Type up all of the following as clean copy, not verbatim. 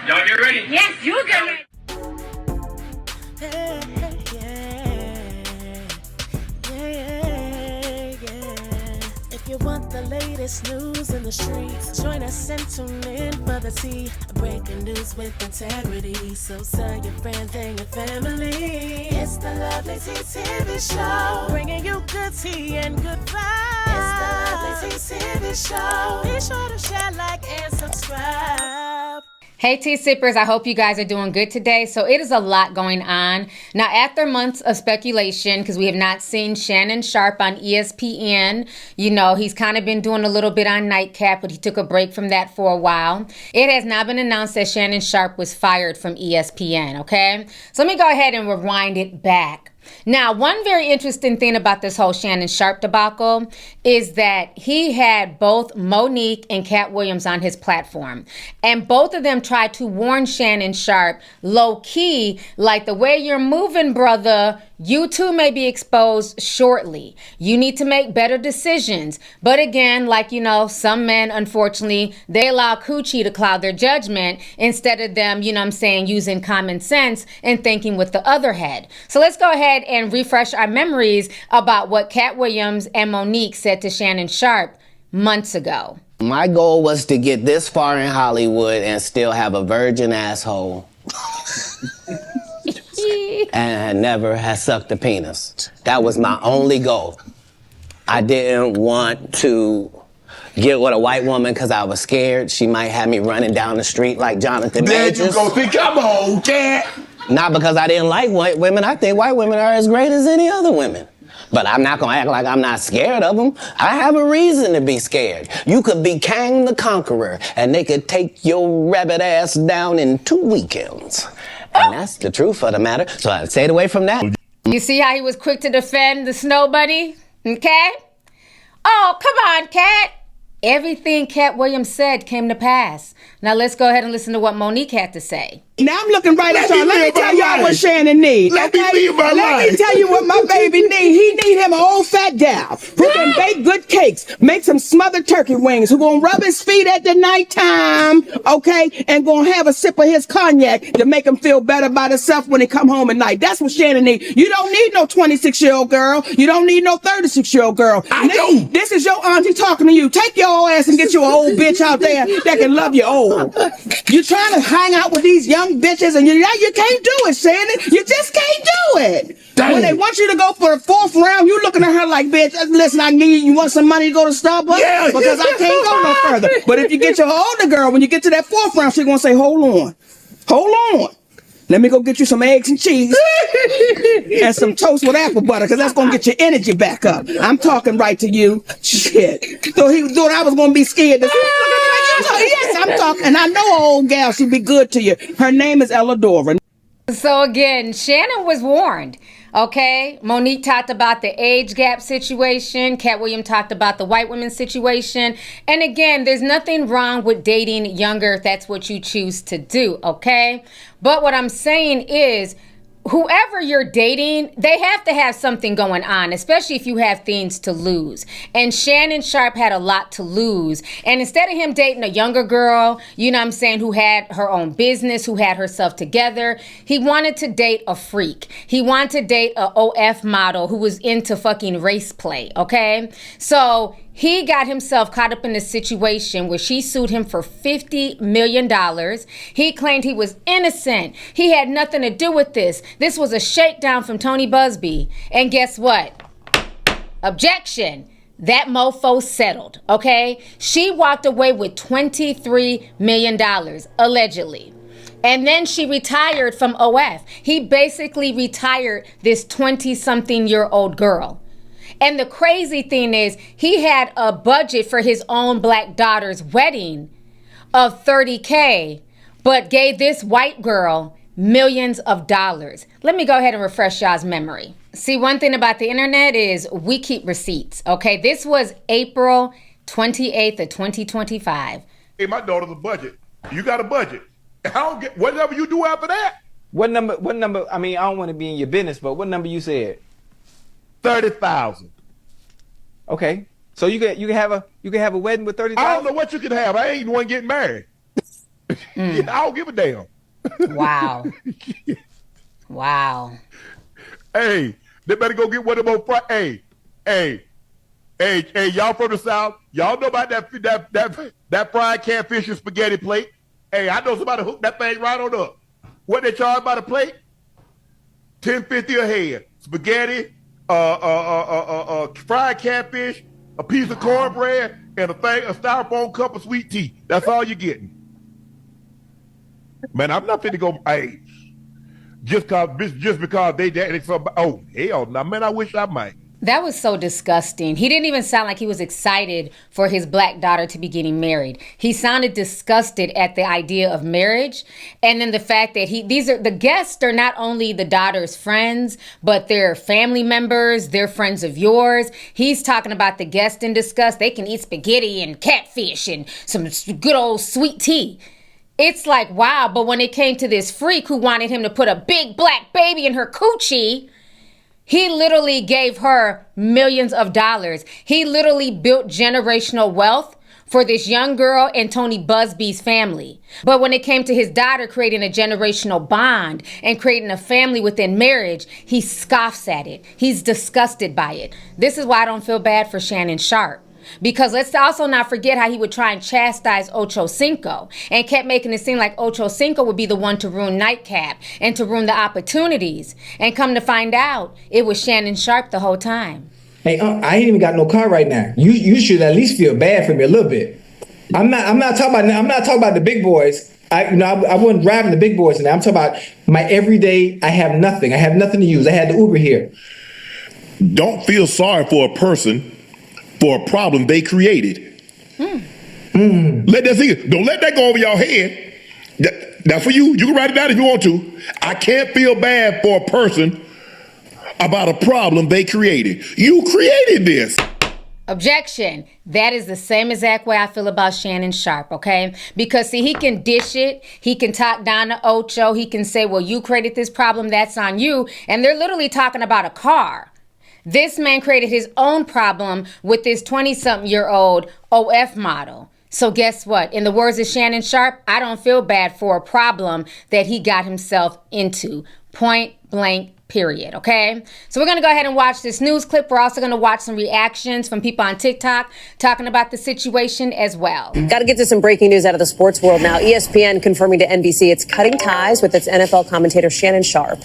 Y'all get ready? Yes, you get ready. If you want the latest news in the streets, join us and tune in for the tea. Breaking news with integrity. So tell your friends and your family. It's the Lovely Tea TV show, bringing you good tea and good vibes. It's the Lovely Tea TV show. Be sure to share, like, and subscribe. Hey tea sippers, I hope you guys are doing good today. So it is a lot going on. Now after months of speculation, because we have not seen Shannon Sharpe on ESPN, you know, he's kind of been doing a little bit on Nightcap, but he took a break from that for a while. It has now been announced that Shannon Sharpe was fired from ESPN, okay? So let me go ahead and rewind it back. Now, one very interesting thing about this whole Shannon Sharpe debacle is that he had both Monique and Cat Williams on his platform. And both of them tried to warn Shannon Sharpe low-key, like, the way you're moving, brother, you too may be exposed shortly. You need to make better decisions. But again, like, you know, some men, unfortunately, they allow coochie to cloud their judgment instead of them, you know what I'm saying, using common sense and thinking with the other head. So let's go ahead and refresh our memories about what Cat Williams and Monique said to Shannon Sharpe months ago. My goal was to get this far in Hollywood and still have a virgin asshole. And never had sucked a penis. That was my only goal. I didn't want to get with a white woman because I was scared she might have me running down the street like Jonathan Majors. There you go. Come on, Cat. Not because I didn't like white women. I think white women are as great as any other women. But I'm not gonna act like I'm not scared of them. I have a reason to be scared. You could be Kang the Conqueror, and they could take your rabbit ass down in 2 weekends. And that's the truth of the matter. So I stayed away from that. You see how he was quick to defend the Snow Bunny? Okay? Oh, come on, Cat. Everything Cat Williams said came to pass. Now let's go ahead and listen to what Monique had to say. Now I'm looking right at y'all. Let me tell y'all what Shannon needs. Let me tell you what my baby needs. He need him an old fat gal who can bake good cakes, make some smothered turkey wings, who gonna rub his feet at the nighttime, okay, and gonna have a sip of his cognac to make him feel better about himself when he come home at night. That's what Shannon needs. You don't need no 26-year-old girl. You don't need no 36-year-old girl. This is your auntie talking to you. Take your ass and get you an old bitch out there that can love you old. You trying to hang out with these young bitches and you can't do it, Shannon. You just can't do it. Dang. When they want you to go for the 4th round, you looking at her like, bitch, listen, I need you want some money to go to Starbucks? Yeah, because I can't go no further. But if you get your older girl, when you get to that 4th round, she's gonna say, hold on. Let me go get you some eggs and cheese and some toast with apple butter, because that's going to get your energy back up. I'm talking right to you. Shit. So he thought I was going to be scared. Yes, I'm talking. And I know an old gal, she'd be good to you. Her name is Elladora. So again, Shannon was warned. Okay, Monique talked about the age gap situation. Cat Williams talked about the white women situation. And again, there's nothing wrong with dating younger if that's what you choose to do, okay? But what I'm saying is, whoever you're dating, they have to have something going on, especially if you have things to lose. And Shannon Sharpe had a lot to lose. And instead of him dating a younger girl, you know what I'm saying, who had her own business, who had herself together, he wanted to date a freak. He wanted to date a OF model who was into fucking race play, okay? So he got himself caught up in a situation where she sued him for $50 million. He claimed he was innocent. He had nothing to do with this. This was a shakedown from Tony Busby. And guess what? Objection. That mofo settled, okay? She walked away with $23 million, allegedly. And then she retired from OF. He basically retired this 20-something-year-old girl. And the crazy thing is, he had a budget for his own black daughter's wedding of $30K, but gave this white girl millions of dollars. Let me go ahead and refresh y'all's memory. See, one thing about the internet is we keep receipts, okay? This was April 28th of 2025. Hey, my daughter's a budget. You got a budget. I don't get whatever you do after that. What number, I mean, I don't want to be in your business, but what number you said? 30,000. Okay. So you can have a wedding with 30,000? I don't know what you can have. I ain't the one getting married. I don't give a damn. Wow. Wow. Hey, they better go get one of them on Friday. Hey, y'all from the South, y'all know about that fried catfish and spaghetti plate. Hey, I know somebody hooked that thing right on up. What they charge by the plate? $10.50 a head. Spaghetti, fried catfish, a piece of cornbread, and a styrofoam cup of sweet tea. That's all you're getting. Man, I'm not finna go. Hey, just because they oh hell no, man, I wish I might. That was so disgusting. He didn't even sound like he was excited for his black daughter to be getting married. He sounded disgusted at the idea of marriage. And then the fact that the guests are not only the daughter's friends, but they're family members, they're friends of yours. He's talking about the guests in disgust. They can eat spaghetti and catfish and some good old sweet tea. It's like, wow. But when it came to this freak who wanted him to put a big black baby in her coochie, he literally gave her millions of dollars. He literally built generational wealth for this young girl and Tony Busby's family. But when it came to his daughter creating a generational bond and creating a family within marriage, he scoffs at it. He's disgusted by it. This is why I don't feel bad for Shannon Sharpe. Because let's also not forget how he would try and chastise Ocho Cinco and kept making it seem like Ocho Cinco would be the one to ruin Nightcap and to ruin the opportunities. And come to find out, it was Shannon Sharpe the whole time. Hey, I ain't even got no car right now. You should at least feel bad for me a little bit. I'm not talking about the big boys. I wasn't driving the big boys now. I'm talking about my everyday. I have nothing. I have nothing to use. I had the Uber here. Don't feel sorry for a person for a problem they created. Let that sink. Don't let that go over your head. That's for you. You can write it down if you want to. I can't feel bad for a person about a problem they created. You created this. Objection. That is the same exact way I feel about Shannon Sharpe, okay? Because, see, he can dish it. He can talk down to Ocho. He can say, well, you created this problem. That's on you. And they're literally talking about a car. This man created his own problem with this 20-something-year-old OF model. So guess what? In the words of Shannon Sharpe, I don't feel bad for a problem that he got himself into. Point blank, period. Okay? So we're going to go ahead and watch this news clip. We're also going to watch some reactions from people on TikTok talking about the situation as well. Got to get to some breaking news out of the sports world now. ESPN confirming to NBC it's cutting ties with its NFL commentator Shannon Sharpe.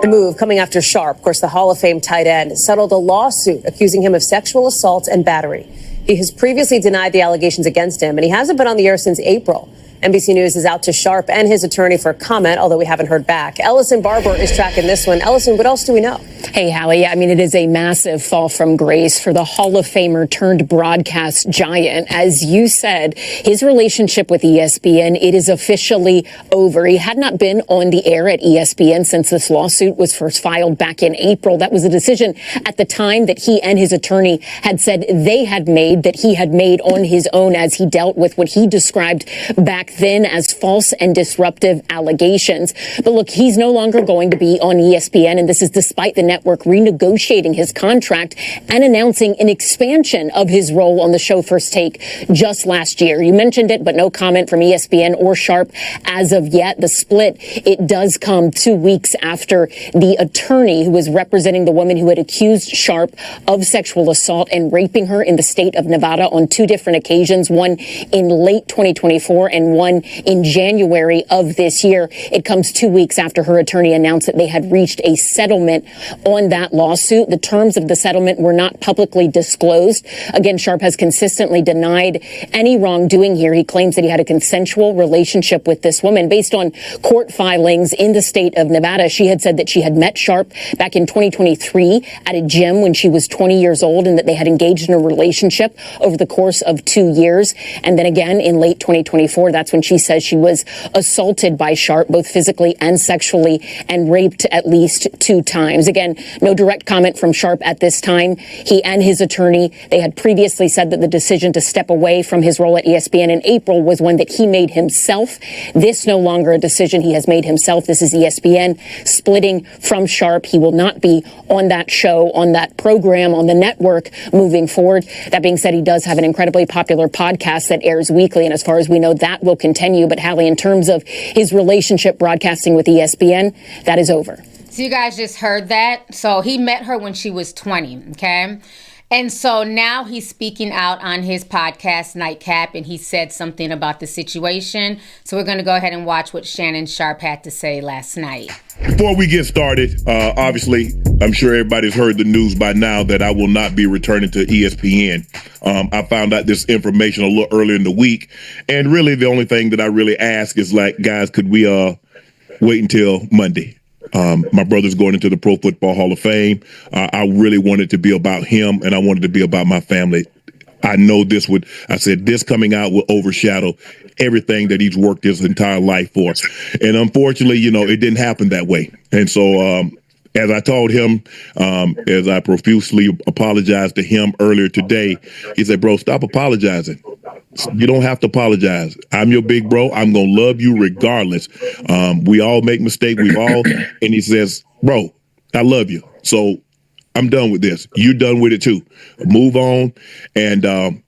The move coming after Sharpe, of course, the Hall of Fame tight end, settled a lawsuit accusing him of sexual assault and battery. He has previously denied the allegations against him, and he hasn't been on the air since April. NBC News is out to Sharpe and his attorney for comment, although we haven't heard back. Ellison Barber is tracking this one. Ellison, what else do we know? Hey, Hallie, I mean, it is a massive fall from grace for the Hall of Famer turned broadcast giant. As you said, his relationship with ESPN, it is officially over. He had not been on the air at ESPN since this lawsuit was first filed back in April. That was a decision at the time that he and his attorney had said they had made, that he had made on his own as he dealt with what he described back then as false and disruptive allegations. But look, he's no longer going to be on ESPN, and this is despite the network renegotiating his contract and announcing an expansion of his role on the show First Take just last year. You mentioned it, but no comment from ESPN or Sharpe as of yet. The split, it does come 2 weeks after the attorney who was representing the woman who had accused Sharpe of sexual assault and raping her in the state of Nevada on 2 different occasions, one in late 2024 and one in January of this year. It comes 2 weeks after her attorney announced that they had reached a settlement on that lawsuit. The terms of the settlement were not publicly disclosed. Again, Sharpe has consistently denied any wrongdoing here. He claims that he had a consensual relationship with this woman. Based on court filings in the state of Nevada, she had said that she had met Sharpe back in 2023 at a gym when she was 20 years old and that they had engaged in a relationship over the course of 2 years. And then again in late 2024, that's when she says she was assaulted by Sharpe, both physically and sexually, and raped at least 2 times. Again, no direct comment from Sharpe at this time. He and his attorney, they had previously said that the decision to step away from his role at ESPN in April was one that he made himself. This no longer a decision he has made himself. This is ESPN splitting from Sharpe. He will not be on that show, on that program, on the network moving forward. That being said, he does have an incredibly popular podcast that airs weekly, and as far as we know, that will continue. But Hallie, in terms of his relationship broadcasting with ESPN, that is over. So you guys just heard that. So he met her when she was 20, okay? And so now he's speaking out on his podcast, Nightcap, and he said something about the situation. So we're going to go ahead and watch what Shannon Sharpe had to say last night. Before we get started, obviously, I'm sure everybody's heard the news by now that I will not be returning to ESPN. I found out this information a little earlier in the week. And really, the only thing that I really ask is, like, guys, could we wait until Monday? My brother's going into the Pro Football Hall of Fame. I really wanted to be about him, and I wanted to be about my family. I know this coming out will overshadow everything that he's worked his entire life for. And unfortunately, it didn't happen that way. And so, as I told him, as I profusely apologized to him earlier today, he said, bro, stop apologizing. You don't have to apologize. I'm your big bro. I'm going to love you regardless. We all make mistakes. And he says, bro, I love you. So I'm done with this. You're done with it too. Move on. And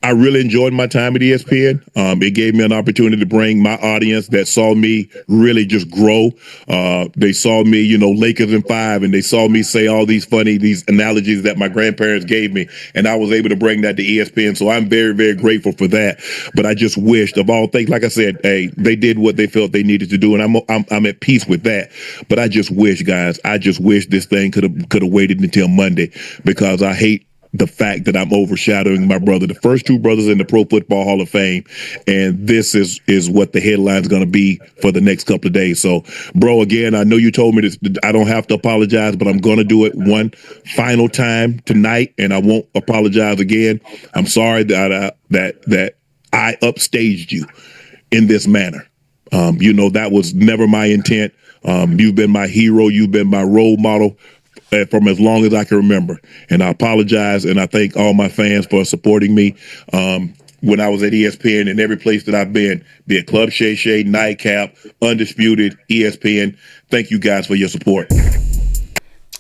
I really enjoyed my time at ESPN. It gave me an opportunity to bring my audience that saw me really just grow. They saw me, Lakers in 5, and they saw me say all these analogies that my grandparents gave me, and I was able to bring that to ESPN. So I'm very, very grateful for that. But I just wished, of all things, like I said, hey, they did what they felt they needed to do, and I'm at peace with that. But I just wish, guys, this thing could have waited until Monday, because I hate the fact that I'm overshadowing my brother, the first two brothers in the Pro Football Hall of Fame. And this is what the headline's going to be for the next couple of days. So, bro, again, I know you told me this, I don't have to apologize, but I'm going to do it one final time tonight, and I won't apologize again. I'm sorry that I upstaged you in this manner. That was never my intent. You've been my hero. You've been my role model from as long as I can remember. And I apologize, and I thank all my fans for supporting me when I was at ESPN and every place that I've been, be it Club Shay Shay, Nightcap, Undisputed, ESPN. Thank you guys for your support.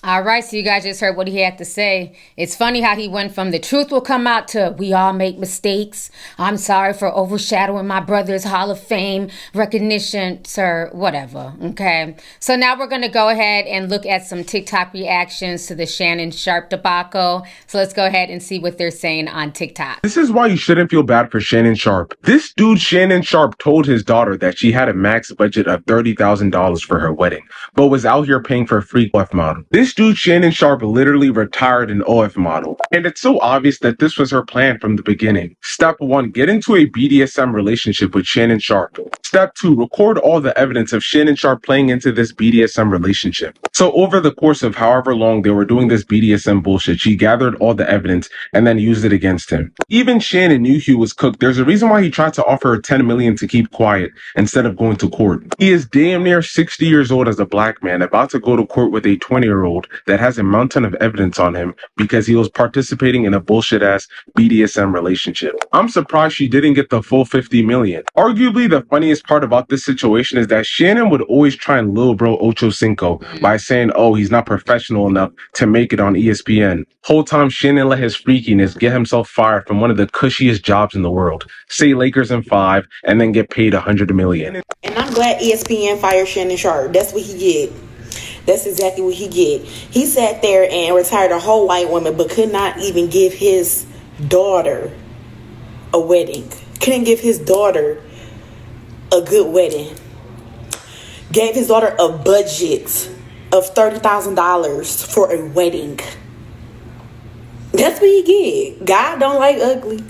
All right, so you guys just heard what he had to say. It's funny how he went from the truth will come out to we all make mistakes. I'm sorry for overshadowing my brother's Hall of Fame recognition, sir, whatever, okay? So now we're going to go ahead and look at some TikTok reactions to the Shannon Sharpe debacle. So let's go ahead and see what they're saying on TikTok. This is why you shouldn't feel bad for Shannon Sharpe. This dude, Shannon Sharpe, told his daughter that she had a max budget of $30,000 for her wedding, but was out here paying for a free OF model. This dude, Shannon Sharpe, literally retired an OF model. And it's so obvious that this was her plan from the beginning. Step 1, get into a BDSM relationship with Shannon Sharpe. Step 2, record all the evidence of Shannon Sharpe playing into this BDSM relationship. So over the course of however long they were doing this BDSM bullshit, she gathered all the evidence and then used it against him. Even Shannon knew he was cooked. There's a reason why he tried to offer her $10 million to keep quiet instead of going to court. He is damn near 60 years old as a black man, about to go to court with a 20-year-old that has a mountain of evidence on him because he was participating in a bullshit-ass BDSM relationship. I'm surprised she didn't get the full $50 million. Arguably, the funniest part about this situation is that Shannon would always try and lil bro Ocho Cinco by saying, oh, he's not professional enough to make it on ESPN. Whole time, Shannon let his freakiness get himself fired from one of the cushiest jobs in the world. Say Lakers in 5 and then get paid $100 million. And I'm glad ESPN fired Shannon Sharpe. That's what he get. That's exactly what he get. He sat there and retired a whole white woman, but could not even give his daughter a wedding. Couldn't give his daughter a good wedding. Gave his daughter a budget of $30,000 for a wedding. That's what he get. God don't like ugly.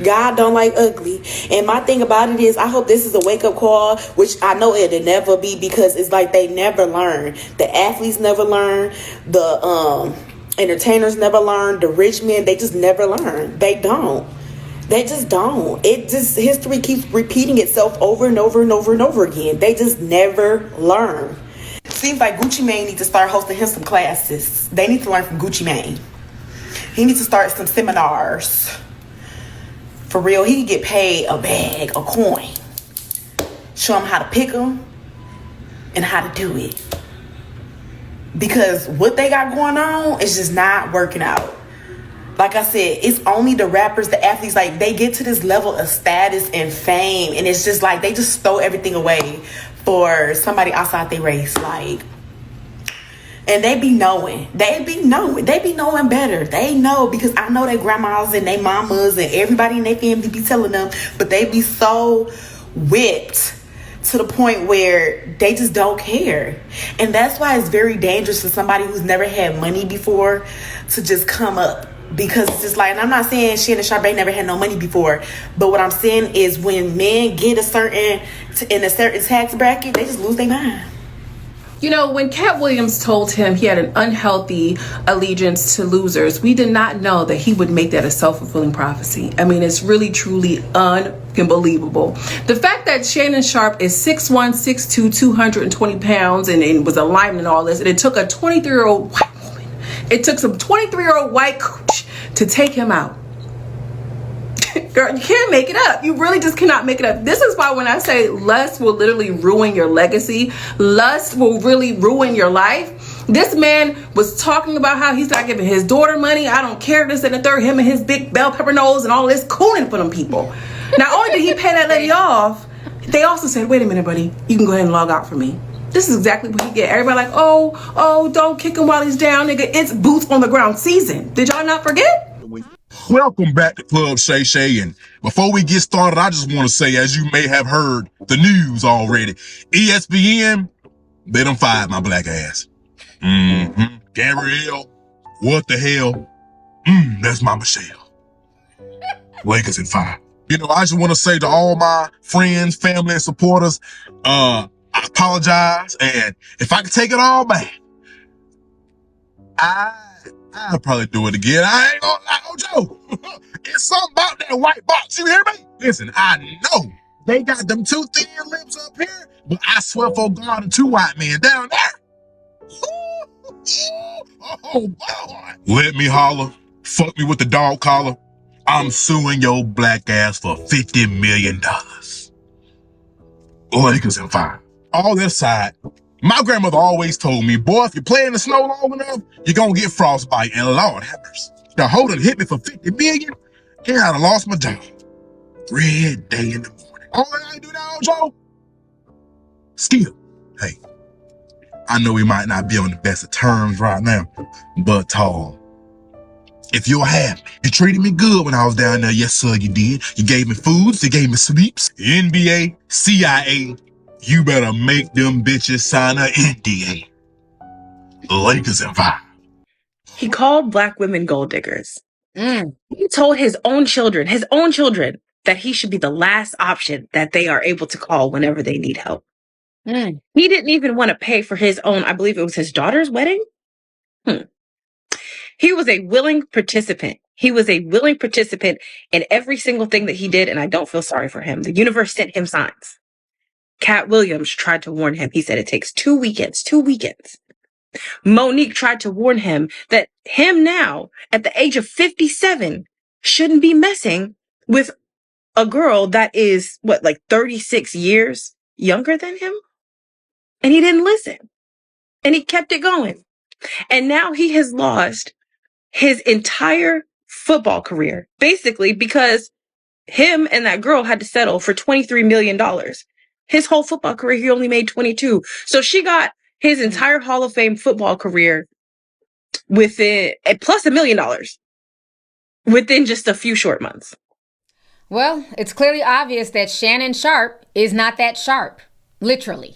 God don't like ugly. And my thing about it is, I hope this is a wake-up call, which I know it'll never be, because it's like they never learn. The athletes never learn. The entertainers never learn. The rich men, they just never learn. They don't. They just don't. History keeps repeating itself over and over and over and over again. They just never learn. Seems like Gucci Mane needs to start hosting him some classes. They need to learn from Gucci Mane. He needs to start some seminars. For real, he can get paid a bag, a coin. Show him how to pick them and how to do it. Because what they got going on is just not working out. Like I said, it's only the rappers, the athletes, like they get to this level of status and fame, and it's just like they just throw everything away for somebody outside their race. Like, and they be knowing better. They know, because I know their grandmas and their mamas and everybody in their family be telling them, but they be so whipped to the point where they just don't care. And that's why it's very dangerous for somebody who's never had money before to just come up. Because it's just like, and I'm not saying Shannon Sharpe never had no money before, but what I'm saying is when men get in a certain tax bracket, they just lose their mind. You know, when Cat Williams told him he had an unhealthy allegiance to losers, we did not know that he would make that a self-fulfilling prophecy. I mean, it's really, truly unbelievable. The fact that Shannon Sharpe is 6'1", 6'2", 220 pounds, and was a lineman and all this, and it took a 23-year-old white woman, it took some 23-year-old white coach to take him out. Girl, you can't make it up. You really just cannot make it up. This is why when I say lust will literally ruin your legacy, lust will really ruin your life. This man was talking about how he's not giving his daughter money. I don't care, this and the third, him and his big bell pepper nose and all this cooning for them people. Not only did he pay that lady off, they also said, wait a minute, buddy, you can go ahead and log out for me. This is exactly what he get. Everybody like, oh, don't kick him while he's down, nigga. It's boots on the ground season. Did y'all not forget? Welcome back to Club Shay Shay, and before we get started, I just want to say, as you may have heard the news already, ESPN, they done fired my black ass. Gabrielle, what the hell? That's my Michelle. Lakers in 5. You know, I just want to say to all my friends, family, and supporters, I apologize, and if I could take it all back, I'll probably do it again. I ain't gonna lie, Joe. It's something about that white box. You hear me? Listen, I know they got them 2 thin lips up here, but I swear for God, and 2 white men down there. Oh boy. Let me holler. Fuck me with the dog collar. I'm suing your black ass for $50 million. Lakers in 5. All that aside, my grandmother always told me, boy, if you play in the snow long enough, you're gonna get frostbite, and Lord have mercy. The hoe done hit me for $50 million, and I done lost my job. Red day in the morning. All I gotta do now, Joe? Skip. Hey, I know we might not be on the best of terms right now, but tall. If you'll have me, you treated me good when I was down there. Yes, sir, you did. You gave me foods, you gave me sleeps. NBA, CIA, you better make them bitches sign an NDA. Lakers in 5. He called black women gold diggers. He told his own children, that he should be the last option that they are able to call whenever they need help. He didn't even want to pay for his own, I believe it was his daughter's wedding. He was a willing participant. He was a willing participant in every single thing that he did, and I don't feel sorry for him. The universe sent him signs. Cat Williams tried to warn him. He said it takes 2 weekends. Monique tried to warn him that him now, at the age of 57, shouldn't be messing with a girl that is, 36 years younger than him? And he didn't listen. And he kept it going. And now he has lost his entire football career, basically because him and that girl had to settle for $23 million. His whole football career, he only made 22. So she got his entire Hall of Fame football career within, plus $1 million within just a few short months. Well, it's clearly obvious that Shannon Sharpe is not that sharp, literally.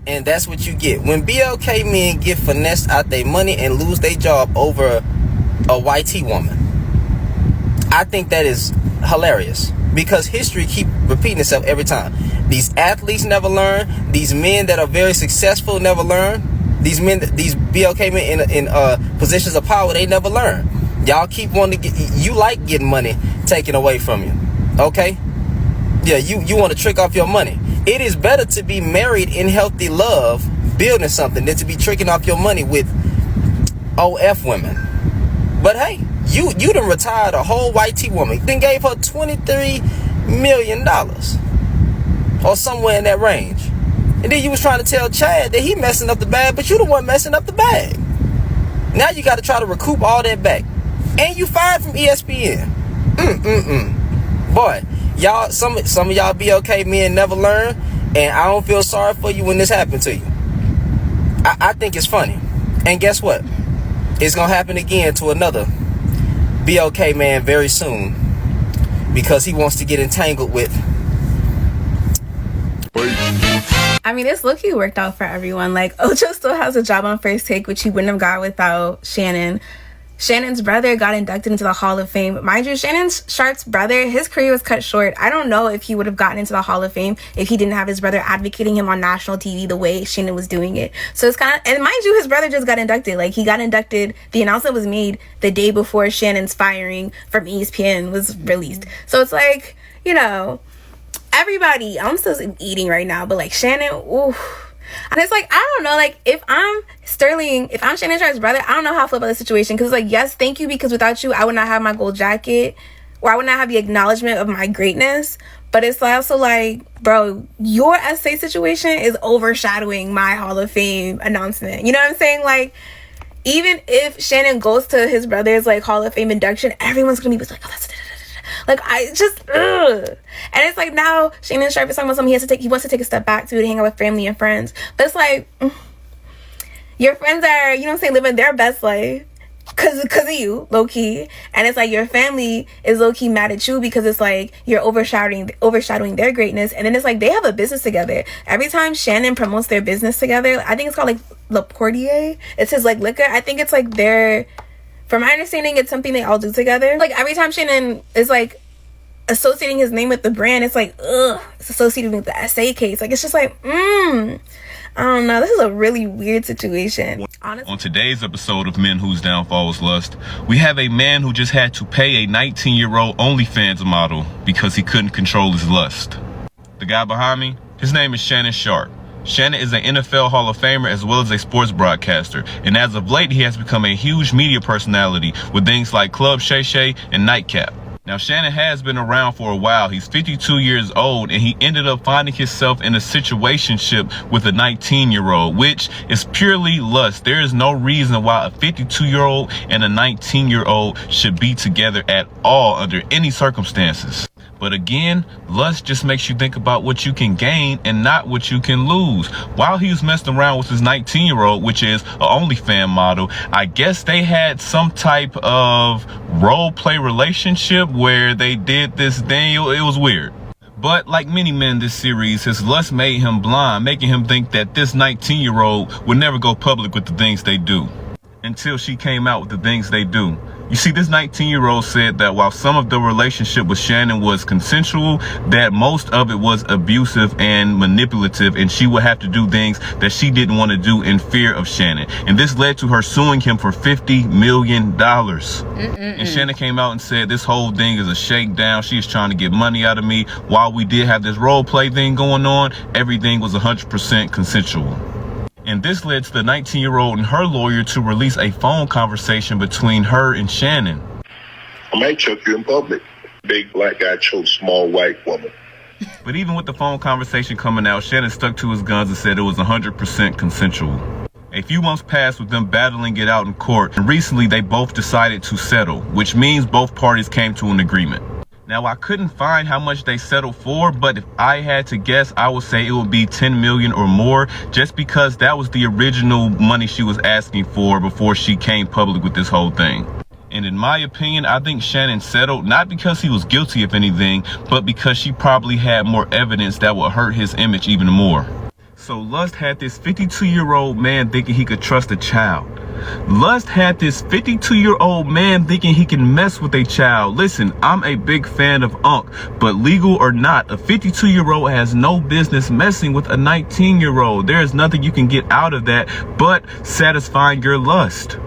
And that's what you get. When BLK men get finessed out their money and lose their job over a YT woman, I think that is hilarious. Because history keep repeating itself every time. These athletes never learn. These men that are very successful never learn. These BLK men in positions of power, they never learn. Y'all keep wanting to get, you like getting money taken away from you. Okay? Yeah, you want to trick off your money. It is better to be married in healthy love, building something, than to be tricking off your money with OF women. But hey, you done retired a whole YT woman, then gave her $23 million or somewhere in that range. And then you was trying to tell Chad that he messing up the bag, but you the one messing up the bag. Now you got to try to recoup all that back. And you fired from ESPN. Boy, y'all, some of y'all be okay men never learn, and I don't feel sorry for you when this happened to you. I think it's funny. And guess what? It's gonna happen again to another be okay man very soon, because he wants to get entangled with. I mean, it's low-key worked out for everyone. Like, Ocho still has a job on First Take, which he wouldn't have got without Shannon. Shannon's brother got inducted into the Hall of Fame. Mind you, Shannon Sharpe's brother, his career was cut short. I don't know if he would have gotten into the Hall of Fame if he didn't have his brother advocating him on national TV the way Shannon was doing it. So it's kind of, and mind you, his brother just got inducted. Like, he got inducted, the announcement was made the day before Shannon's firing from ESPN was released. So it's like, you know, everybody, I'm still eating right now, but like Shannon, ooh. And it's like, I don't know, like, if I'm Shannon Sharpe's brother, I don't know how I feel about the situation. Because, like, yes, thank you, because without you, I would not have my gold jacket, or I would not have the acknowledgement of my greatness. But it's also like, bro, your essay situation is overshadowing my Hall of Fame announcement. You know what I'm saying? Like, even if Shannon goes to his brother's, like, Hall of Fame induction, everyone's going to be like, oh, that's... Like, I just, ugh. And it's like, now Shannon Sharpe is talking about something he wants to take a step back to hang out with family and friends. But it's like, your friends are, you know what I'm saying, living their best life because of you, low-key. And it's like, your family is low-key mad at you because it's like, you're overshadowing their greatness. And then it's like, they have a business together. Every time Shannon promotes their business together, I think it's called, like, Le Portier. It's his, like, liquor. I think it's, like, from my understanding, it's something they all do together. Like, every time Shannon is, like, associating his name with the brand, it's like, ugh, it's associated with the essay case. Like, it's just like, I don't know. This is a really weird situation. Honestly. On today's episode of Men Whose Downfall Was Lust, we have a man who just had to pay a 19-year-old OnlyFans model because he couldn't control his lust. The guy behind me, his name is Shannon Sharpe. Shannon is an NFL Hall of Famer as well as a sports broadcaster, and as of late he has become a huge media personality with things like Club Shay Shay and Nightcap. Now Shannon has been around for a while. He's 52 years old, and he ended up finding himself in a situationship with a 19-year-old, which is purely lust. There is no reason why a 52-year-old and a 19-year-old should be together at all under any circumstances. But again, lust just makes you think about what you can gain and not what you can lose. While he was messing around with his 19-year-old, which is an OnlyFans model, I guess they had some type of role play relationship where they did this thing. It was weird. But like many men in this series, his lust made him blind, making him think that this 19-year-old would never go public with the things they do. Until she came out with the things they do. You see, this 19-year-old said that while some of the relationship with Shannon was consensual, that most of it was abusive and manipulative, and she would have to do things that she didn't want to do in fear of Shannon. And this led to her suing him for $50 million. And Shannon came out and said this whole thing is a shakedown. She is trying to get money out of me. While we did have this role play thing going on, everything was 100% consensual. And this led to the 19-year-old and her lawyer to release a phone conversation between her and Shannon. I might choke you in public. Big black guy chokes small white woman. But even with the phone conversation coming out, Shannon stuck to his guns and said it was 100% consensual. A few months passed with them battling it out in court, and recently they both decided to settle, which means both parties came to an agreement. Now, I couldn't find how much they settled for, but if I had to guess, I would say it would be $10 million or more, just because that was the original money she was asking for before she came public with this whole thing. And in my opinion, I think Shannon settled, not because he was guilty of anything, but because she probably had more evidence that would hurt his image even more. So Lust had this 52-year-old man thinking he could trust a child. Lust had this 52-year-old man thinking he can mess with a child. Listen, I'm a big fan of Unc, but legal or not, a 52-year-old has no business messing with a 19-year-old. There is nothing you can get out of that but satisfying your lust.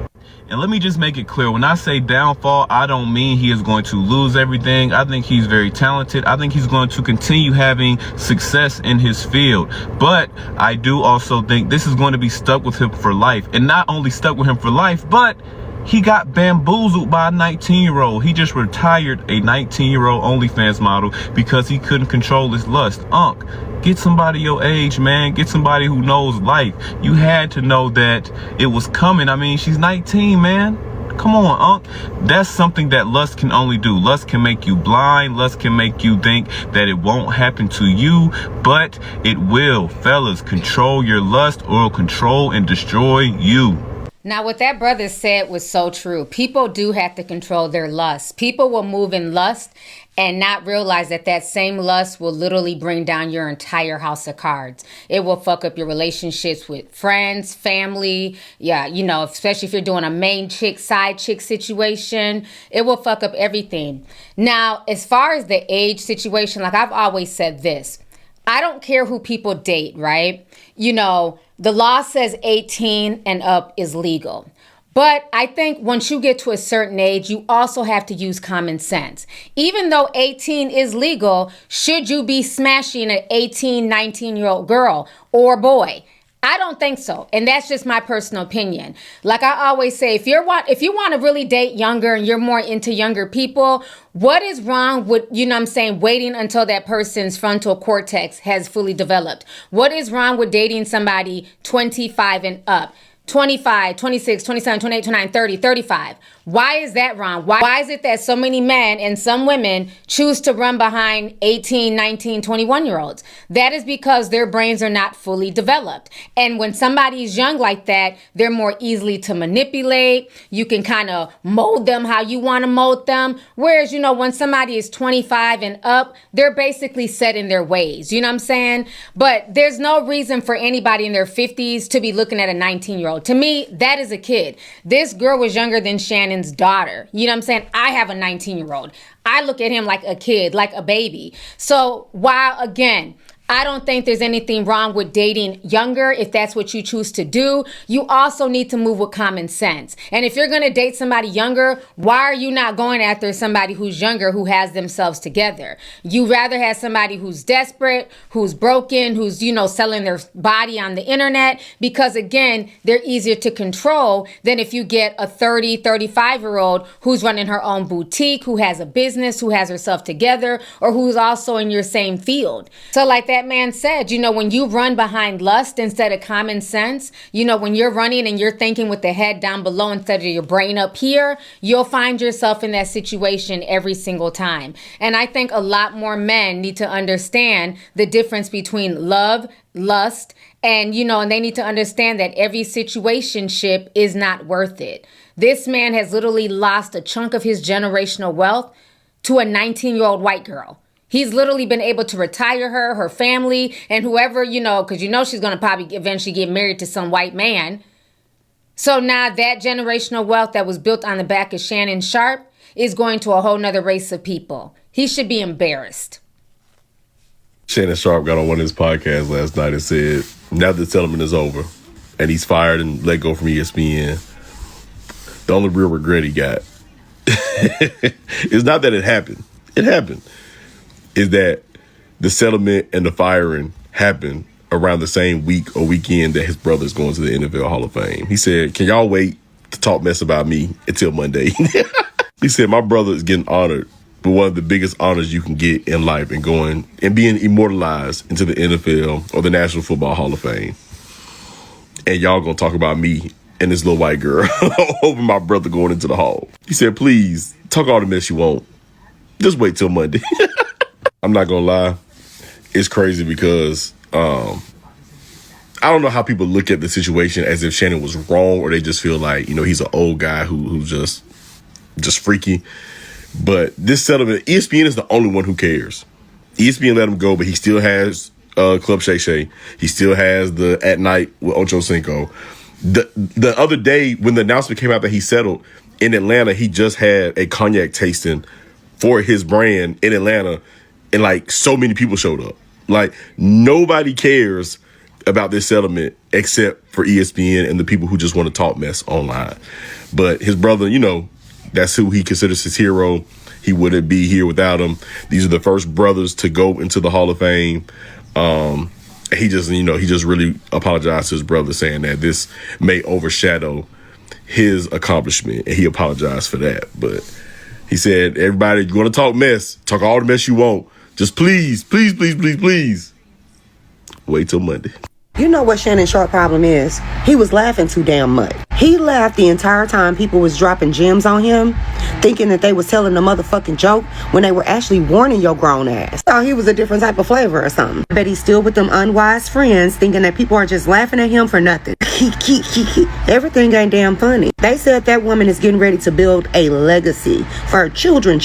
And let me just make it clear, when I say downfall, I don't mean he is going to lose everything. I think he's very talented. I think he's going to continue having success in his field. But I do also think this is going to be stuck with him for life. And not only stuck with him for life, but he got bamboozled by a 19-year-old. He just retired a 19-year-old OnlyFans model because he couldn't control his lust. Unc, get somebody your age, man. Get somebody who knows life. You had to know that it was coming. I mean, she's 19, man. Come on, that's something that lust can only do. Lust can make you blind. Lust can make you think that it won't happen to you, but it will. Fellas, control your lust or it'll control and destroy you. Now, what that brother said was so true. People do have to control their lust. People will move in lust and not realize that that same lust will literally bring down your entire house of cards. It will fuck up your relationships with friends, family. Yeah, you know, especially if you're doing a main chick, side chick situation, it will fuck up everything. Now, as far as the age situation, like I've always said this, I don't care who people date, right? You know, the law says 18 and up is legal. But I think once you get to a certain age, you also have to use common sense. Even though 18 is legal, should you be smashing an 18, 19-year-old girl or boy? I don't think so. And that's just my personal opinion. Like I always say, if you want to really date younger and you're more into younger people, what is wrong with, you know what I'm saying, waiting until that person's frontal cortex has fully developed? What is wrong with dating somebody 25 and up? 25, 26, 27, 28, 29, 30, 35. Why is that wrong? Why is it that so many men and some women choose to run behind 18, 19, 21-year-olds? That is because their brains are not fully developed. And when somebody's young like that, they're more easily to manipulate. You can kind of mold them how you want to mold them. Whereas, you know, when somebody is 25 and up, they're basically set in their ways. You know what I'm saying? But there's no reason for anybody in their 50s to be looking at a 19-year-old. To me, that is a kid. This girl was younger than Shannon's daughter. You know what I'm saying? I have a 19-year-old. I look at him like a kid, like a baby. So while, again, I don't think there's anything wrong with dating younger if that's what you choose to do. You also need to move with common sense. And if you're going to date somebody younger, why are you not going after somebody who's younger who has themselves together? You rather have somebody who's desperate, who's broken, who's, you know, selling their body on the internet, because again, they're easier to control than if you get a 30, 35-year-old who's running her own boutique, who has a business, who has herself together, or who's also in your same field. So like that man said, you know, when you run behind lust instead of common sense, you know, when you're running and you're thinking with the head down below instead of your brain up here, you'll find yourself in that situation every single time. And I think a lot more men need to understand the difference between love, lust, and, you know, and they need to understand that every situationship is not worth it. This man has literally lost a chunk of his generational wealth to a 19-year-old white girl. He's literally been able to retire her, her family, and whoever, you know, because you know she's going to probably eventually get married to some white man. So now that generational wealth that was built on the back of Shannon Sharpe is going to a whole nother race of people. He should be embarrassed. Shannon Sharpe got on one of his podcasts last night and said, now the settlement is over and he's fired and let go from ESPN, the only real regret he got is not that it happened. It happened. Is that the settlement and the firing happened around the same week or weekend that his brother's going to the NFL Hall of Fame. He said, can y'all wait to talk mess about me until Monday? He said, my brother is getting honored with one of the biggest honors you can get in life and going and being immortalized into the NFL or the National Football Hall of Fame. And y'all gonna talk about me and this little white girl over my brother going into the hall. He said, please talk all the mess you want. Just wait till Monday. I'm not gonna lie, it's crazy because I don't know how people look at the situation as if Shannon was wrong, or they just feel like, you know, he's an old guy who's just freaky. But this settlement, ESPN is the only one who cares. ESPN let him go, but he still has Club Shay Shay. He still has the At Night with Ocho Cinco. The other day when the announcement came out that he settled in Atlanta, he just had a cognac tasting for his brand in Atlanta. And like so many people showed up. Like nobody cares about this settlement except for ESPN and the people who just want to talk mess online. But his brother, you know, that's who he considers his hero. He wouldn't be here without him. These are the first brothers to go into the Hall of Fame. He just really apologized to his brother, saying that this may overshadow his accomplishment, and he apologized for that. But he said, everybody, you want to talk mess, talk all the mess you want. Just please, please, please, please, please wait till Monday. You know what Shannon Sharpe problem is? He was laughing too damn much. He laughed the entire time people was dropping gems on him, thinking that they was telling a motherfucking joke when they were actually warning your grown ass. Thought he was a different type of flavor or something. I bet he's still with them unwise friends thinking that people are just laughing at him for nothing. Everything ain't damn funny. They said that woman is getting ready to build a legacy for her children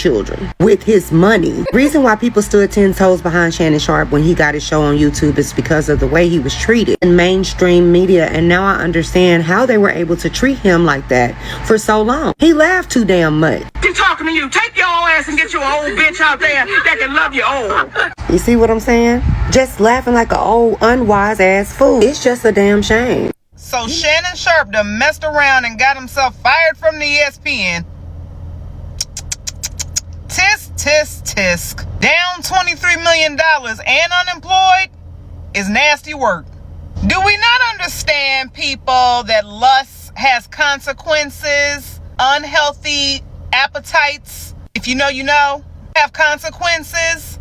with his money. Reason why people stood 10 toes behind Shannon Sharpe when he got his show on YouTube is because of the way he was treated in mainstream media, and now I understand how they were able to treat him like that for so long. He laughed too damn much. Keep talking to you. Take your old ass and get your old bitch out there that can love you old. You see what I'm saying? Just laughing like an old unwise ass fool. It's just a damn shame. So Shannon Sharpe done messed around and got himself fired from the ESPN. Tisk. Down $23 million and unemployed is nasty work. Do we not understand, people, that lust has consequences? Unhealthy appetites, if you know, have consequences.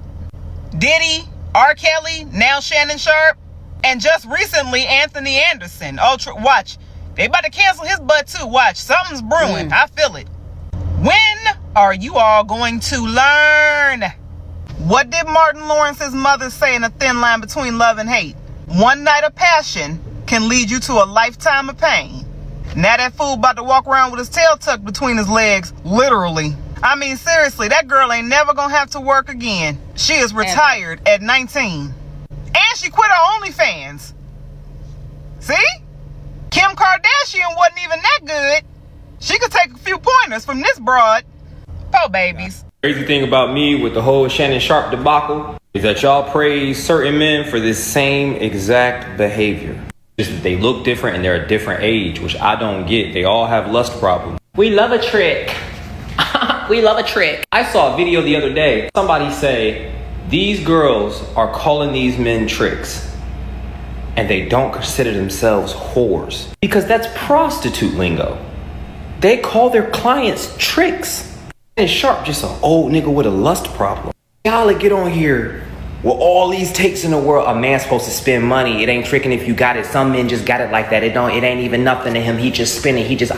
Diddy, R. Kelly, now Shannon Sharpe, and just recently Anthony Anderson. Watch, they about to cancel his butt too. Watch, something's brewing. I feel it. When are you all going to learn? What did Martin Lawrence's mother say in A Thin Line Between Love and Hate? One night of passion can lead you to a lifetime of pain. Now that fool about to walk around with his tail tucked between his legs, literally. I mean, seriously, that girl ain't never gonna have to work again. She is retired at 19. And she quit her OnlyFans. See? Kim Kardashian wasn't even that good. She could take a few pointers from this broad. Po babies. Crazy thing about me with the whole Shannon Sharpe debacle is that y'all praise certain men for this same exact behavior. Just that they look different and they're a different age, which I don't get. They all have lust problems. We love a trick. We love a trick. I saw a video the other day. Somebody say, these girls are calling these men tricks. And they don't consider themselves whores. Because that's prostitute lingo. They call their clients tricks. And Sharpe just an old nigga with a lust problem. Y'all get on here with all these takes in the world. A man's supposed to spend money. It ain't tricking if you got it. Some men just got it like that. It ain't even nothing to him. He just spinning. He just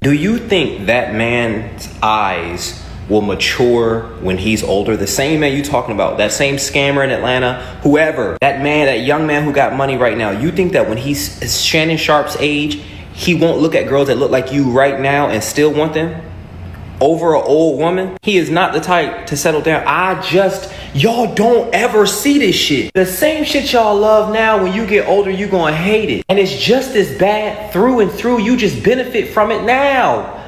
Do you think that man's eyes will mature when he's older? The same man you talking about, that same scammer in Atlanta, whoever, that man, that young man who got money right now, you think that when he's Shannon Sharpe's age, he won't look at girls that look like you right now and still want them over an old woman? He is not the type to settle down. Y'all don't ever see this shit. The same shit y'all love now, when you get older, you gonna hate it. And it's just as bad through and through. You just benefit from it now.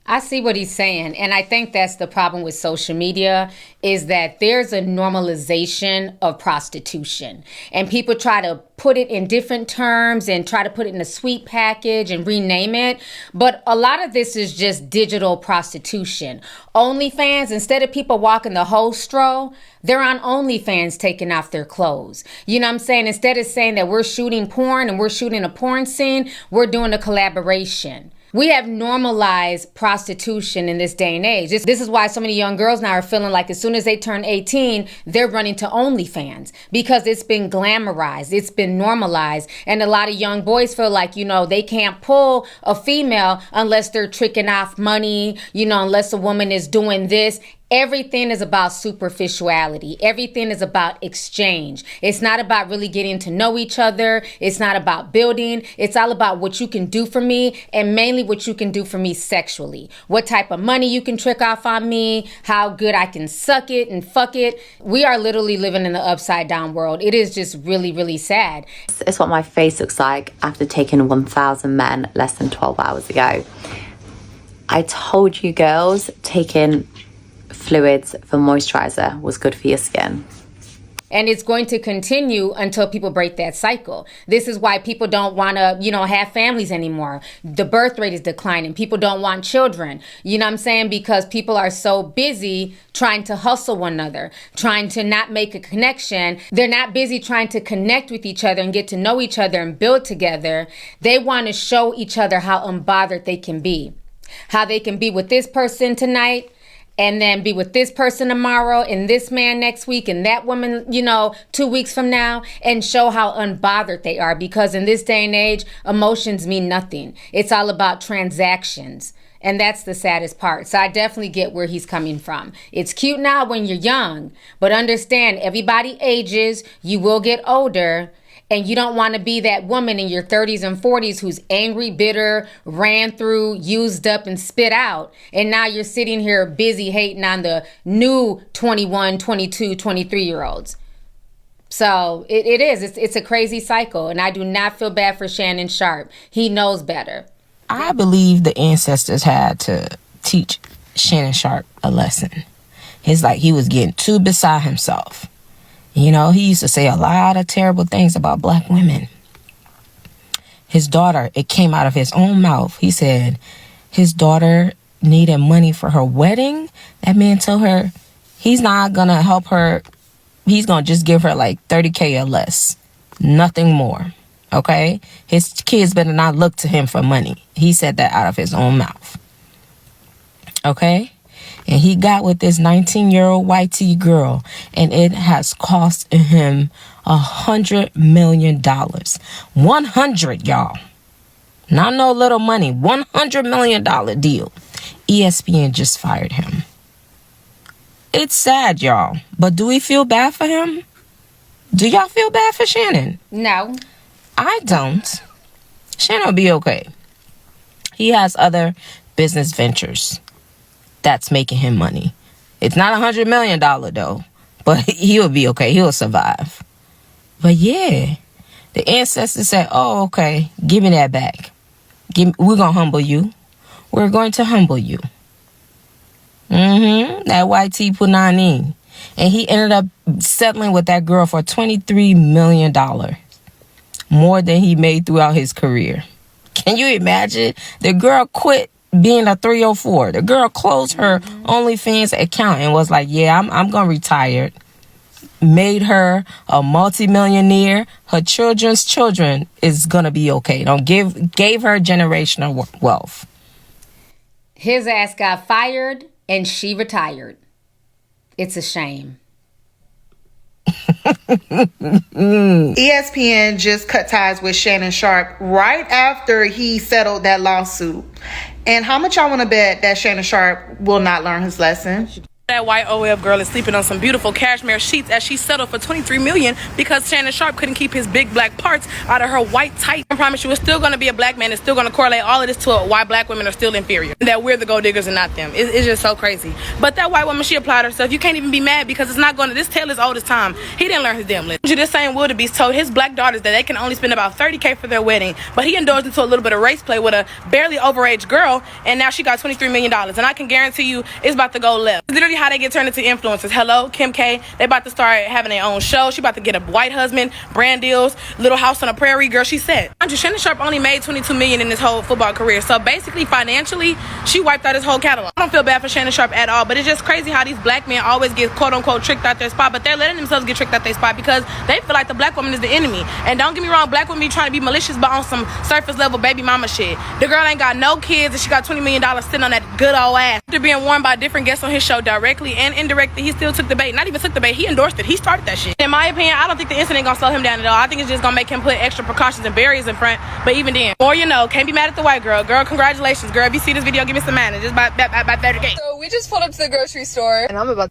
I see what he's saying. And I think that's the problem with social media, is that there's a normalization of prostitution. And people try to put it in different terms and try to put it in a sweet package and rename it. But a lot of this is just digital prostitution. OnlyFans, instead of people walking the whole stroll, they're on OnlyFans taking off their clothes. You know what I'm saying? Instead of saying that we're shooting porn and we're shooting a porn scene, we're doing a collaboration. We have normalized prostitution in this day and age. This is why so many young girls now are feeling like as soon as they turn 18, they're running to OnlyFans, because it's been glamorized, it's been normalized. And a lot of young boys feel like, they can't pull a female unless they're tricking off money, unless a woman is doing this. Everything is about superficiality. Everything is about exchange. It's not about really getting to know each other. It's not about building. It's all about what you can do for me, and mainly what you can do for me sexually. What type of money you can trick off on me, how good I can suck it and fuck it. We are literally living in the upside down world. It is just really, really sad. It's what my face looks like after taking 1,000 men less than 12 hours ago. I told you girls, taking fluids for moisturizer was good for your skin. And it's going to continue until people break that cycle. This is why people don't want to, have families anymore. The birth rate is declining. People don't want children. You know what I'm saying? Because people are so busy trying to hustle one another, trying to not make a connection. They're not busy trying to connect with each other and get to know each other and build together. They want to show each other how unbothered they can be. How they can be with this person tonight and then be with this person tomorrow and this man next week and that woman, 2 weeks from now, and show how unbothered they are. Because in this day and age, emotions mean nothing. It's all about transactions. And that's the saddest part. So I definitely get where he's coming from. It's cute now when you're young, but understand everybody ages, you will get older. And you don't want to be that woman in your 30s and 40s who's angry, bitter, ran through, used up, and spit out. And now you're sitting here busy hating on the new 21, 22, 23-year-olds. So it is. It's a crazy cycle. And I do not feel bad for Shannon Sharpe. He knows better. I believe the ancestors had to teach Shannon Sharpe a lesson. It's like he was getting too beside himself. He used to say a lot of terrible things about black women. His daughter, it came out of his own mouth. He said his daughter needed money for her wedding. That man told her he's not going to help her. He's going to just give her like $30K or less. Nothing more. Okay? His kids better not look to him for money. He said that out of his own mouth. Okay? And he got with this 19-year-old white tee girl, and it has cost him $100 million. 100, y'all. Not no little money. $100 million deal. ESPN just fired him. It's sad, y'all. But do we feel bad for him? Do y'all feel bad for Shannon? No. I don't. Shannon will be okay. He has other business ventures that's making him money. It's not $100 million though, but he'll be okay. He'll survive. But yeah, the ancestors said, "Oh, okay, give me that back. We're gonna humble you. We're going to humble you." That white tee put on in, and he ended up settling with that girl for $23 million, more than he made throughout his career. Can you imagine? The girl quit being a 304. The girl closed her OnlyFans account and was like, yeah, I'm going to retire. Made her a multimillionaire. Her children's children is going to be okay. Gave her generational wealth. His ass got fired and she retired. It's a shame. ESPN just cut ties with Shannon Sharpe right after he settled that lawsuit. And how much y'all want to bet that Shannon Sharpe will not learn his lesson? That white OF girl is sleeping on some beautiful cashmere sheets as she settled for $23 million because Shannon Sharpe couldn't keep his big black parts out of her white tight. I promise you, it's still going to be a black man. It's still going to correlate all of this to why black women are still inferior. That we're the gold diggers and not them. It's just so crazy. But that white woman, she applied herself. You can't even be mad because it's not going to. This tale is old as time. He didn't learn his damn lesson. This same wildebeest told his black daughters that they can only spend about $30K for their wedding, but he indulged into a little bit of race play with a barely overage girl, and now she got $23 million. And I can guarantee you, it's about to go left. It's literally how they get turned into influencers. Hello, Kim K. They about to start having their own show. She about to get a white husband, brand deals, little house on a prairie. Girl, she said. Shannon Sharpe only made $22 million in his whole football career. So basically, financially, she wiped out his whole catalog. I don't feel bad for Shannon Sharpe at all, but it's just crazy how these black men always get quote unquote tricked out their spot, but they're letting themselves get tricked out their spot because they feel like the black woman is the enemy. And don't get me wrong, black women be trying to be malicious, but on some surface level baby mama shit. The girl ain't got no kids and she got $20 million sitting on that good old ass. After being warned by different guests on his show directly and indirectly, he still took the bait. Not even took the bait, he endorsed it. He started that shit. In my opinion, I don't think the incident gonna slow him down at all. I think it's just gonna make him put extra precautions and barriers in front. But even then, more you know, can't be mad at the white girl. Girl, congratulations, girl. If you see this video, give me some money. Just about 30K. So we just pulled up to the grocery store and I'm about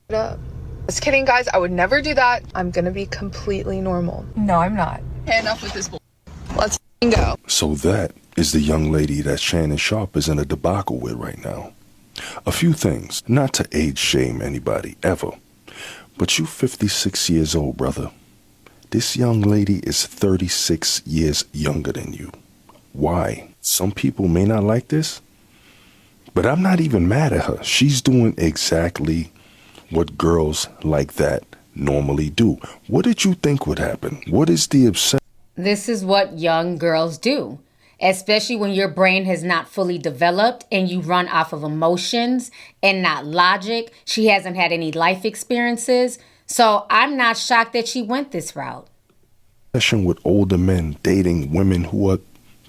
to up. Just kidding, guys. I would never do that. I'm gonna be completely normal. No, I'm not. Enough with this bull. Let's go. So that is the young lady that Shannon Sharpe is in a debacle with right now. A few things, not to age shame anybody, ever. But you 56 years old, brother. This young lady is 36 years younger than you. Why? Some people may not like this, but I'm not even mad at her. She's doing exactly what girls like that normally do. What did you think would happen? What is the obsession? This is what young girls do, especially when your brain has not fully developed and you run off of emotions and not logic. She hasn't had any life experiences, so I'm not shocked that she went this route. With older men dating women who are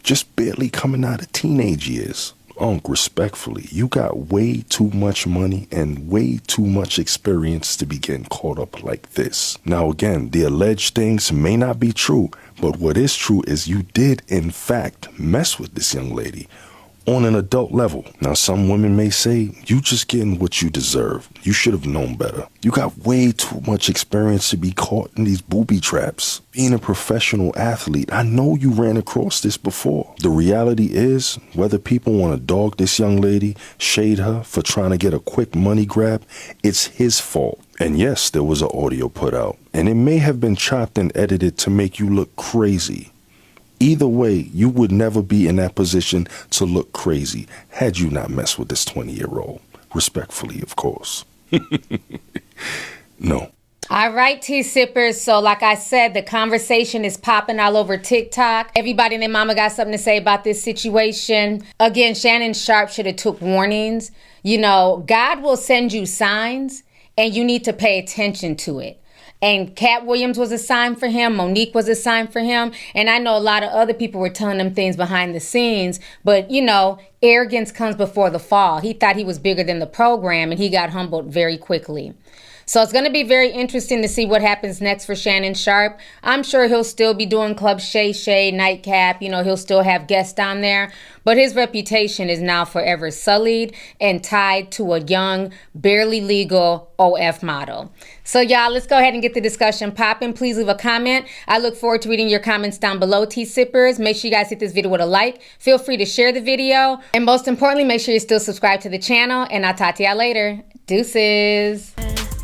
just barely coming out of teenage years. Unc, respectfully, you got way too much money and way too much experience to be getting caught up like this. Now again, the alleged things may not be true, but what is true is you did in fact mess with this young lady on an adult level. Now some women may say, you just getting what you deserve. You should have known better. You got way too much experience to be caught in these booby traps. Being a professional athlete, I know you ran across this before. The reality is, whether people want to dog this young lady, shade her for trying to get a quick money grab, it's his fault. And yes, there was an audio put out, and it may have been chopped and edited to make you look crazy. Either way, you would never be in that position to look crazy had you not messed with this 20-year-old. Respectfully, of course. No. All right, tea sippers. So like I said, the conversation is popping all over TikTok. Everybody and their mama got something to say about this situation. Again, Shannon Sharpe should have took warnings. You know, God will send you signs and you need to pay attention to it. And Cat Williams was a sign for him. Monique was a sign for him. And I know a lot of other people were telling them things behind the scenes. But, you know, arrogance comes before the fall. He thought he was bigger than the program and he got humbled very quickly. So it's going to be very interesting to see what happens next for Shannon Sharpe. I'm sure he'll still be doing Club Shay Shay, Nightcap. You know, he'll still have guests on there. But his reputation is now forever sullied and tied to a young, barely legal OF model. So y'all, let's go ahead and get the discussion popping. Please leave a comment. I look forward to reading your comments down below, tea sippers. Make sure you guys hit this video with a like. Feel free to share the video. And most importantly, make sure you're still subscribed to the channel. And I'll talk to y'all later. Deuces.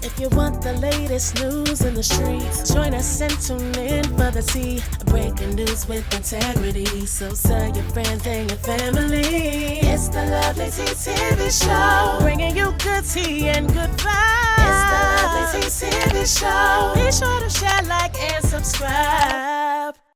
If you want the latest news in the streets, join us and tune in for the tea. Breaking news with integrity. So tell your friends and your family. It's the Lovely Tea TV show, bringing you good tea and good vibes. It's the Lovely Tea TV show. Be sure to share, like, and subscribe.